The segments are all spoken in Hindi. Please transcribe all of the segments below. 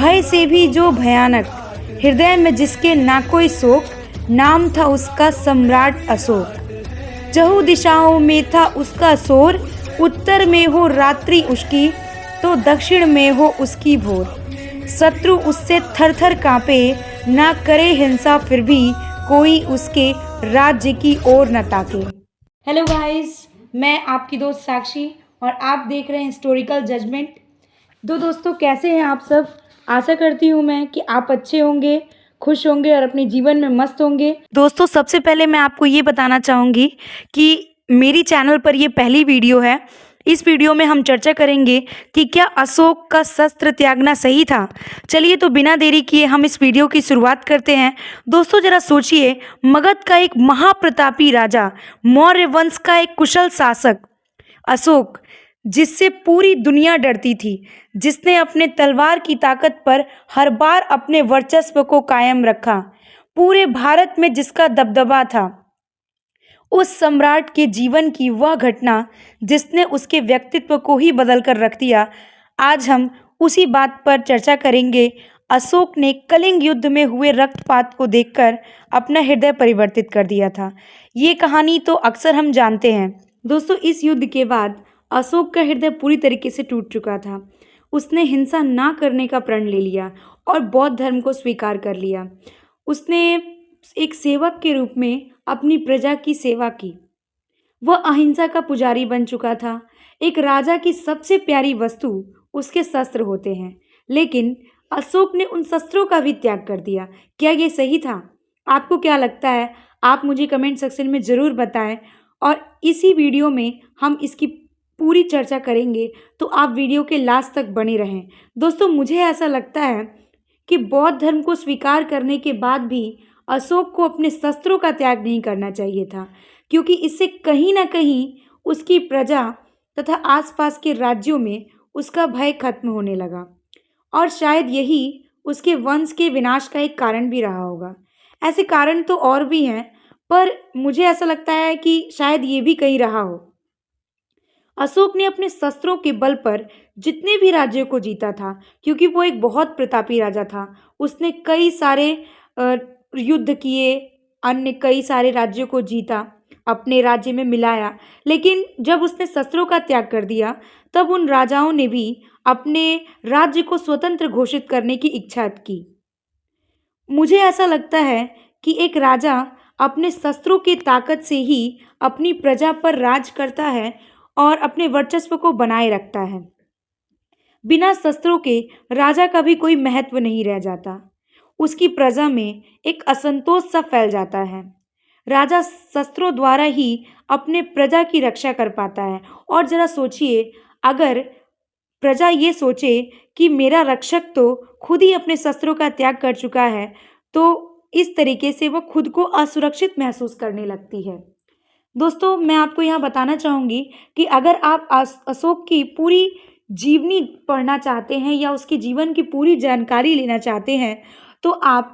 भय से भी जो भयानक, हृदय में जिसके ना कोई शोक, नाम था उसका सम्राट अशोक। चहु दिशाओं में था उसका शोर, उत्तर में हो रात्रि उसकी तो दक्षिण में हो उसकी भोर। शत्रु उससे थर थर कांपे, ना करे हिंसा फिर भी कोई उसके राज्य की ओर न ताके। हेलो गाइस, मैं आपकी दोस्त साक्षी और आप देख रहे हैं हिस्टोरिकल जजमेंट। दोस्तों, कैसे हैं आप सब? आशा करती हूँ मैं कि आप अच्छे होंगे, खुश होंगे और अपने जीवन में मस्त होंगे। दोस्तों, सबसे पहले मैं आपको ये बताना चाहूँगी कि मेरी चैनल पर ये पहली वीडियो है। इस वीडियो में हम चर्चा करेंगे कि क्या अशोक का शस्त्र त्यागना सही था। चलिए तो बिना देरी किए हम इस वीडियो की शुरुआत करते हैं। दोस्तों, जरा सोचिए, मगध का एक महाप्रतापी राजा, मौर्य वंश का एक कुशल शासक अशोक, जिससे पूरी दुनिया डरती थी, जिसने अपने तलवार की ताकत पर हर बार अपने वर्चस्व को कायम रखा, पूरे भारत में जिसका दबदबा था, उस सम्राट के जीवन की वह घटना जिसने उसके व्यक्तित्व को ही बदल कर रख दिया। आज हम उसी बात पर चर्चा करेंगे। अशोक ने कलिंग युद्ध में हुए रक्तपात को देखकर अपना हृदय परिवर्तित कर दिया था। ये कहानी तो अक्सर हम जानते हैं। दोस्तों, इस युद्ध के बाद अशोक का हृदय पूरी तरीके से टूट चुका था। उसने हिंसा ना करने का प्रण ले लिया और बौद्ध धर्म को स्वीकार कर लिया। उसने एक सेवक के रूप में अपनी प्रजा की सेवा की। वह अहिंसा का पुजारी बन चुका था। एक राजा की सबसे प्यारी वस्तु उसके शस्त्र होते हैं, लेकिन अशोक ने उन शस्त्रों का भी त्याग कर दिया। क्या ये सही था? आपको क्या लगता है? आप मुझे कमेंट सेक्शन में ज़रूर बताएं और इसी वीडियो में हम इसकी पूरी चर्चा करेंगे, तो आप वीडियो के लास्ट तक बने रहें। दोस्तों, मुझे ऐसा लगता है कि बौद्ध धर्म को स्वीकार करने के बाद भी अशोक को अपने शस्त्रों का त्याग नहीं करना चाहिए था, क्योंकि इससे कहीं ना कहीं उसकी प्रजा तथा आसपास के राज्यों में उसका भय खत्म होने लगा और शायद यही उसके वंश के विनाश का एक कारण भी रहा होगा। ऐसे कारण तो और भी हैं, पर मुझे ऐसा लगता है कि शायद ये भी कहीं रहा हो। अशोक ने अपने शस्त्रों के बल पर जितने भी राज्यों को जीता था, क्योंकि वो एक बहुत प्रतापी राजा था। उसने कई सारे युद्ध किए, अन्य कई सारे राज्यों को जीता, अपने राज्य में मिलाया। लेकिन जब उसने शस्त्रों का त्याग कर दिया, तब उन राजाओं ने भी अपने राज्य को स्वतंत्र घोषित करने की इच्छा की। मुझे ऐसा लगता है कि एक राजा अपने शस्त्रों की ताकत से ही अपनी प्रजा पर राज करता है और अपने वर्चस्व को बनाए रखता है। बिना शस्त्रों के राजा का भी कोई महत्व नहीं रह जाता। उसकी प्रजा में एक असंतोष सा फैल जाता है। राजा शस्त्रों द्वारा ही अपने प्रजा की रक्षा कर पाता है। और जरा सोचिए, अगर प्रजा ये सोचे कि मेरा रक्षक तो खुद ही अपने शस्त्रों का त्याग कर चुका है, तो इस तरीके से वो खुद को असुरक्षित महसूस करने लगती है। दोस्तों, मैं आपको यहाँ बताना चाहूँगी कि अगर आप अशोक की पूरी जीवनी पढ़ना चाहते हैं या उसके जीवन की पूरी जानकारी लेना चाहते हैं, तो आप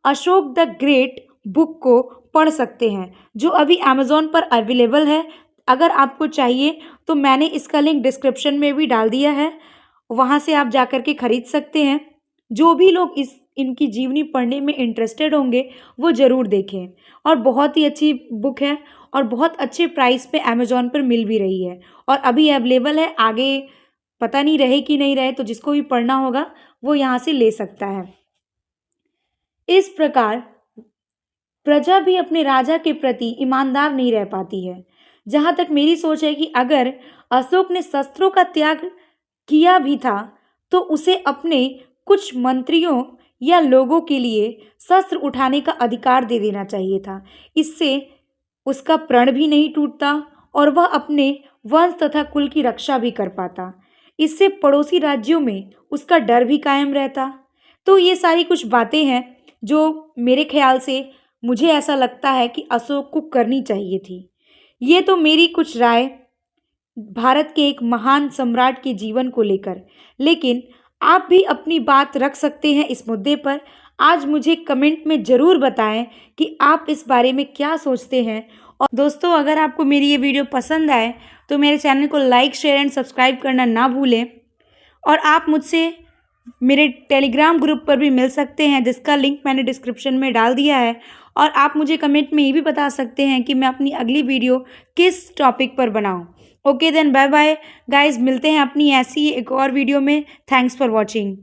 अशोक द ग्रेट बुक को पढ़ सकते हैं, जो अभी अमेज़ॉन पर अवेलेबल है। अगर आपको चाहिए तो मैंने इसका लिंक डिस्क्रिप्शन में भी डाल दिया है, वहाँ से आप जाकर के ख़रीद सकते हैं। जो भी लोग इनकी जीवनी पढ़ने में इंटरेस्टेड होंगे वो ज़रूर देखें। और बहुत ही अच्छी बुक है और बहुत अच्छे प्राइस पे अमेज़ॉन पर मिल भी रही है और अभी अवेलेबल है। आगे पता नहीं रहे कि नहीं रहे, तो जिसको भी पढ़ना होगा वो यहाँ से ले सकता है। इस प्रकार प्रजा भी अपने राजा के प्रति ईमानदार नहीं रह पाती है। जहाँ तक मेरी सोच है कि अगर अशोक ने शस्त्रों का त्याग किया भी था, तो उसे अपने कुछ मंत्रियों या लोगों के लिए शस्त्र उठाने का अधिकार दे देना चाहिए था। इससे उसका प्रण भी नहीं टूटता और वह अपने वंश तथा कुल की रक्षा भी कर पाता। इससे पड़ोसी राज्यों में उसका डर भी कायम रहता। तो ये सारी कुछ बातें हैं जो मेरे ख्याल से मुझे ऐसा लगता है कि अशोक को करनी चाहिए थी। ये तो मेरी कुछ राय भारत के एक महान सम्राट के जीवन को लेकर, लेकिन आप भी अपनी बात रख सकते हैं इस मुद्दे पर। आज मुझे कमेंट में ज़रूर बताएं कि आप इस बारे में क्या सोचते हैं। और दोस्तों, अगर आपको मेरी ये वीडियो पसंद आए तो मेरे चैनल को लाइक, शेयर एंड सब्सक्राइब करना ना भूलें। और आप मुझसे मेरे टेलीग्राम ग्रुप पर भी मिल सकते हैं, जिसका लिंक मैंने डिस्क्रिप्शन में डाल दिया है। और आप मुझे कमेंट में ये भी बता सकते हैं कि मैं अपनी अगली वीडियो किस टॉपिक पर बनाऊं। Okay then, bye bye guys, मिलते हैं अपनी ऐसी ही एक और वीडियो में। Thanks for watching.